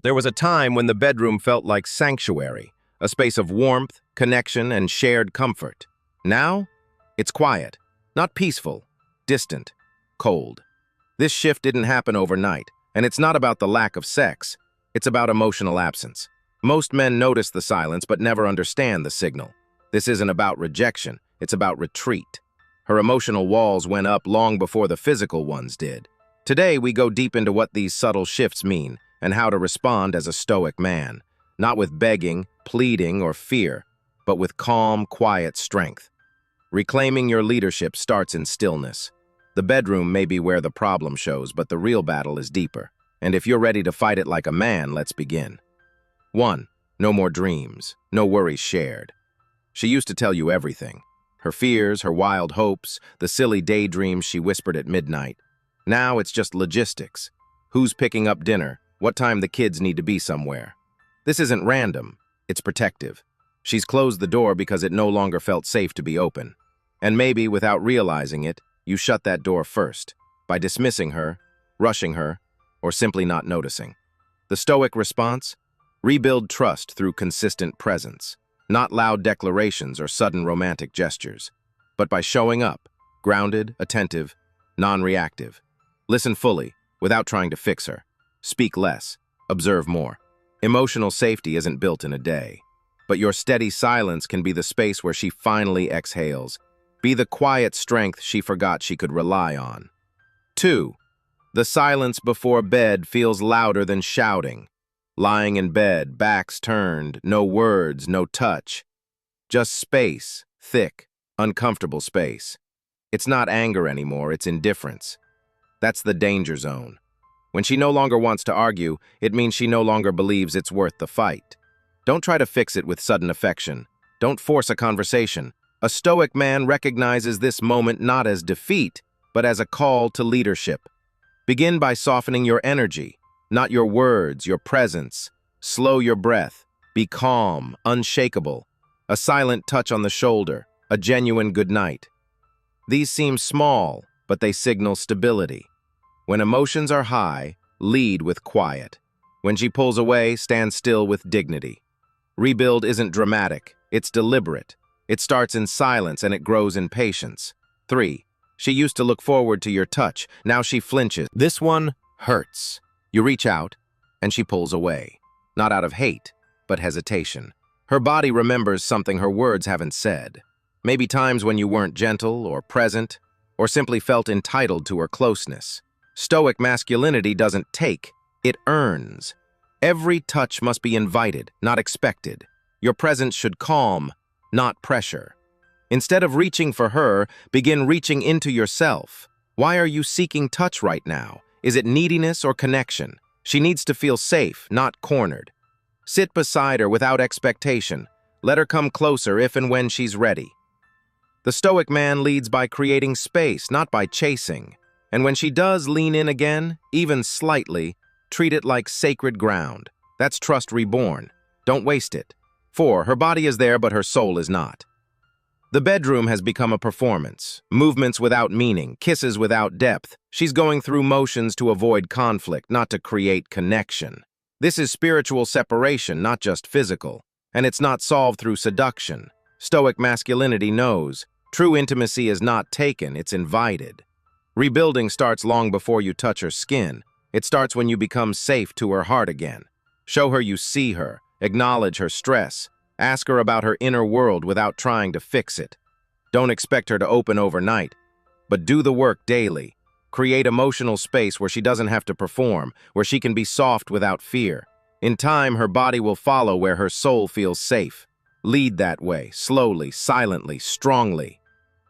There was a time when the bedroom felt like sanctuary, a space of warmth, connection, and shared comfort. Now, it's quiet, not peaceful, distant, cold. This shift didn't happen overnight, and it's not about the lack of sex. It's about emotional absence. Most men notice the silence but never understand the signal. This isn't about rejection, it's about retreat. Her emotional walls went up long before the physical ones did. Today, we go deep into what these subtle shifts mean and how to respond as a Stoic man, not with begging, pleading, or fear, but with calm, quiet strength. Reclaiming your leadership starts in stillness. The bedroom may be where the problem shows, but the real battle is deeper. And if you're ready to fight it like a man, let's begin. 1. No more dreams, no worries shared. She used to tell you everything. Her fears, her wild hopes, the silly daydreams she whispered at midnight. Now it's just logistics. Who's picking up dinner? What time the kids need to be somewhere? This isn't random, it's protective. She's closed the door because it no longer felt safe to be open. And maybe, without realizing it, you shut that door first, by dismissing her, rushing her, or simply not noticing. The Stoic response? Rebuild trust through consistent presence, not loud declarations or sudden romantic gestures, but by showing up, grounded, attentive, non-reactive. Listen fully, without trying to fix her. Speak less, observe more. Emotional safety isn't built in a day, but your steady silence can be the space where she finally exhales. Be the quiet strength she forgot she could rely on. 2. The silence before bed feels louder than shouting. Lying in bed, backs turned, no words, no touch. Just space, thick, uncomfortable space. It's not anger anymore, it's indifference. That's the danger zone. When she no longer wants to argue, it means she no longer believes it's worth the fight. Don't try to fix it with sudden affection. Don't force a conversation. A Stoic man recognizes this moment not as defeat, but as a call to leadership. Begin by softening your energy, not your words, your presence. Slow your breath. Be calm, unshakable. A silent touch on the shoulder, a genuine goodnight. These seem small, but they signal stability. When emotions are high, lead with quiet. When she pulls away, stand still with dignity. Rebuild isn't dramatic, it's deliberate. It starts in silence and it grows in patience. 3. She used to look forward to your touch, now she flinches. This one hurts. You reach out, and she pulls away. Not out of hate, but hesitation. Her body remembers something her words haven't said. Maybe times when you weren't gentle or present, or simply felt entitled to her closeness. Stoic masculinity doesn't take, it earns. Every touch must be invited, not expected. Your presence should calm, not pressure. Instead of reaching for her, begin reaching into yourself. Why are you seeking touch right now? Is it neediness or connection? She needs to feel safe, not cornered. Sit beside her without expectation. Let her come closer if and when she's ready. The Stoic man leads by creating space, not by chasing. And when she does lean in again, even slightly, treat it like sacred ground. That's trust reborn. Don't waste it. 4. Her body is there, but her soul is not. The bedroom has become a performance. Movements without meaning, kisses without depth. She's going through motions to avoid conflict, not to create connection. This is spiritual separation, not just physical. And it's not solved through seduction. Stoic masculinity knows. True intimacy is not taken, it's invited. Rebuilding starts long before you touch her skin. It starts when you become safe to her heart again. Show her you see her, acknowledge her stress, ask her about her inner world without trying to fix it. Don't expect her to open overnight, but do the work daily. Create emotional space where she doesn't have to perform, where she can be soft without fear. In time, her body will follow where her soul feels safe. Lead that way, slowly, silently, strongly.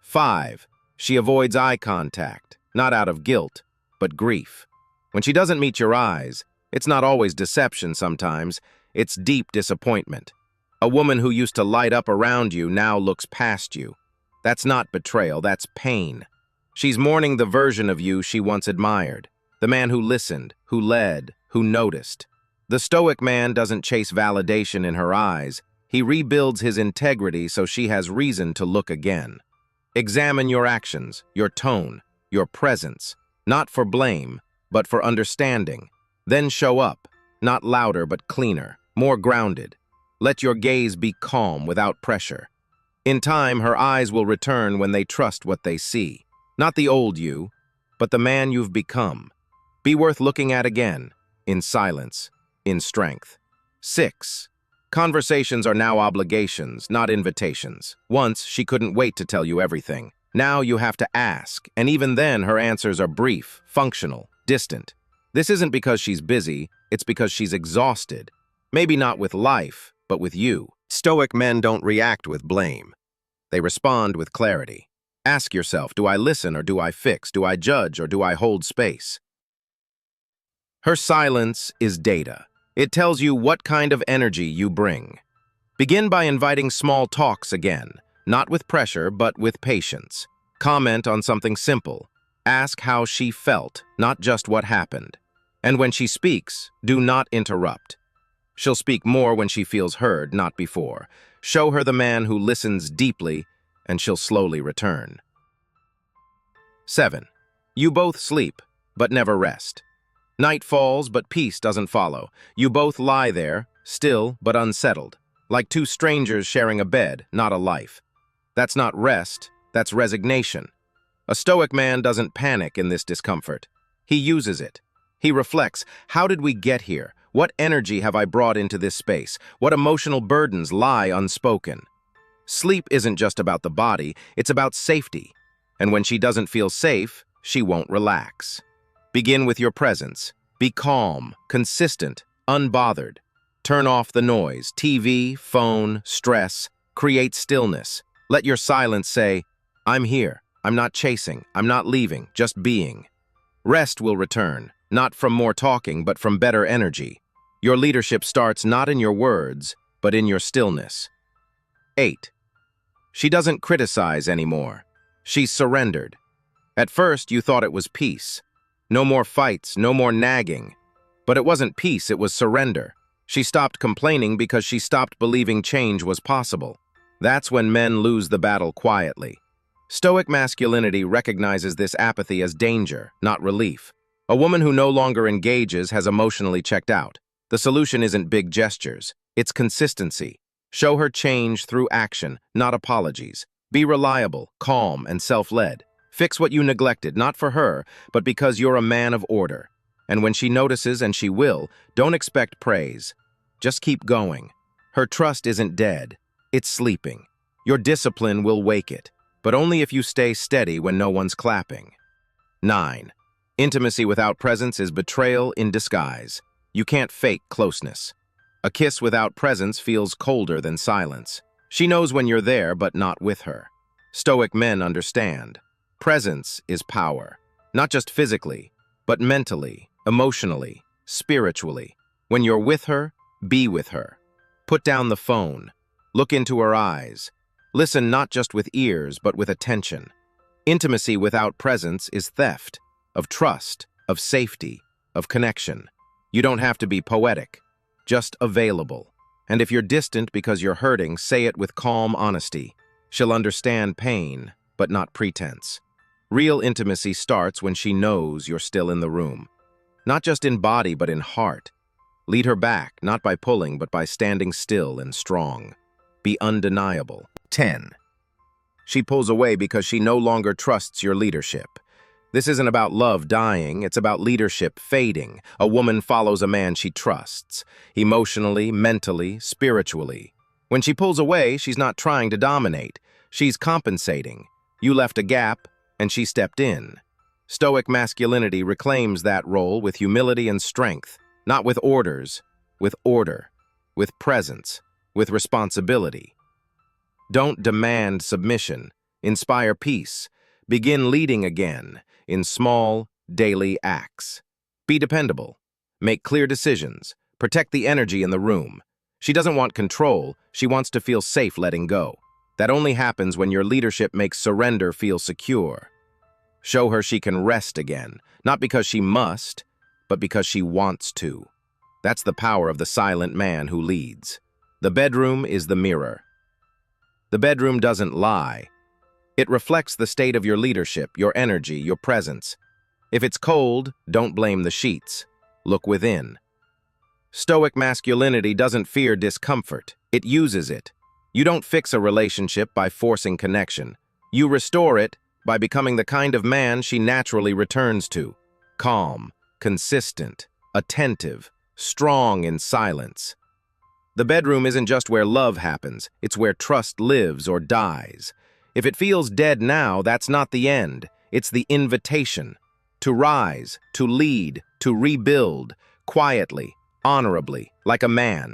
5. She avoids eye contact, not out of guilt, but grief. When she doesn't meet your eyes, it's not always deception sometimes, it's deep disappointment. A woman who used to light up around you now looks past you. That's not betrayal, that's pain. She's mourning the version of you she once admired, the man who listened, who led, who noticed. The Stoic man doesn't chase validation in her eyes, he rebuilds his integrity so she has reason to look again. Examine your actions, your tone, your presence, not for blame, but for understanding. Then show up, not louder but cleaner, more grounded. Let your gaze be calm without pressure. In time, her eyes will return when they trust what they see. Not the old you, but the man you've become. Be worth looking at again, in silence, in strength. 6. Conversations are now obligations, not invitations. Once, she couldn't wait to tell you everything. Now you have to ask, and even then her answers are brief, functional, distant. This isn't because she's busy, it's because she's exhausted. Maybe not with life, but with you. Stoic men don't react with blame. They respond with clarity. Ask yourself, do I listen or do I fix? Do I judge or do I hold space? Her silence is data. It tells you what kind of energy you bring. Begin by inviting small talks again, not with pressure, but with patience. Comment on something simple. Ask how she felt, not just what happened. And when she speaks, do not interrupt. She'll speak more when she feels heard, not before. Show her the man who listens deeply, and she'll slowly return. 7. You both sleep, but never rest. Night falls, but peace doesn't follow. You both lie there, still but unsettled, like two strangers sharing a bed, not a life. That's not rest, that's resignation. A Stoic man doesn't panic in this discomfort. He uses it. He reflects, how did we get here? What energy have I brought into this space? What emotional burdens lie unspoken? Sleep isn't just about the body, it's about safety. And when she doesn't feel safe, she won't relax. Begin with your presence. Be calm, consistent, unbothered. Turn off the noise, TV, phone, stress. Create stillness. Let your silence say, I'm here. I'm not chasing. I'm not leaving, just being. Rest will return, not from more talking, but from better energy. Your leadership starts not in your words, but in your stillness. 8. She doesn't criticize anymore. She's surrendered. At first, you thought it was peace. No more fights, no more nagging. But it wasn't peace, it was surrender. She stopped complaining because she stopped believing change was possible. That's when men lose the battle quietly. Stoic masculinity recognizes this apathy as danger, not relief. A woman who no longer engages has emotionally checked out. The solution isn't big gestures, it's consistency. Show her change through action, not apologies. Be reliable, calm, and self-led. Fix what you neglected, not for her, but because you're a man of order. And when she notices, and she will, don't expect praise. Just keep going. Her trust isn't dead, it's sleeping. Your discipline will wake it, but only if you stay steady when no one's clapping. 9. Intimacy without presence is betrayal in disguise. You can't fake closeness. A kiss without presence feels colder than silence. She knows when you're there, but not with her. Stoic men understand. Presence is power, not just physically, but mentally, emotionally, spiritually. When you're with her, be with her. Put down the phone. Look into her eyes. Listen not just with ears, but with attention. Intimacy without presence is theft, of trust, of safety, of connection. You don't have to be poetic, just available. And if you're distant because you're hurting, say it with calm honesty. She'll understand pain, but not pretense. Real intimacy starts when she knows you're still in the room. Not just in body, but in heart. Lead her back, not by pulling, but by standing still and strong. Be undeniable. 10. She pulls away because she no longer trusts your leadership. This isn't about love dying, it's about leadership fading. A woman follows a man she trusts, emotionally, mentally, spiritually. When she pulls away, she's not trying to dominate. She's compensating. You left a gap, and she stepped in. Stoic masculinity reclaims that role with humility and strength, not with orders, with order, with presence, with responsibility. Don't demand submission. Inspire peace. Begin leading again in small, daily acts. Be dependable. Make clear decisions. Protect the energy in the room. She doesn't want control. She wants to feel safe letting go. That only happens when your leadership makes surrender feel secure. Show her she can rest again, not because she must, but because she wants to. That's the power of the silent man who leads. The bedroom is the mirror. The bedroom doesn't lie. It reflects the state of your leadership, your energy, your presence. If it's cold, don't blame the sheets. Look within. Stoic masculinity doesn't fear discomfort, it uses it. You don't fix a relationship by forcing connection. You restore it by becoming the kind of man she naturally returns to. Calm, consistent, attentive, strong in silence. The bedroom isn't just where love happens, it's where trust lives or dies. If it feels dead now, that's not the end. It's the invitation. To rise, to lead, to rebuild, quietly, honorably, like a man.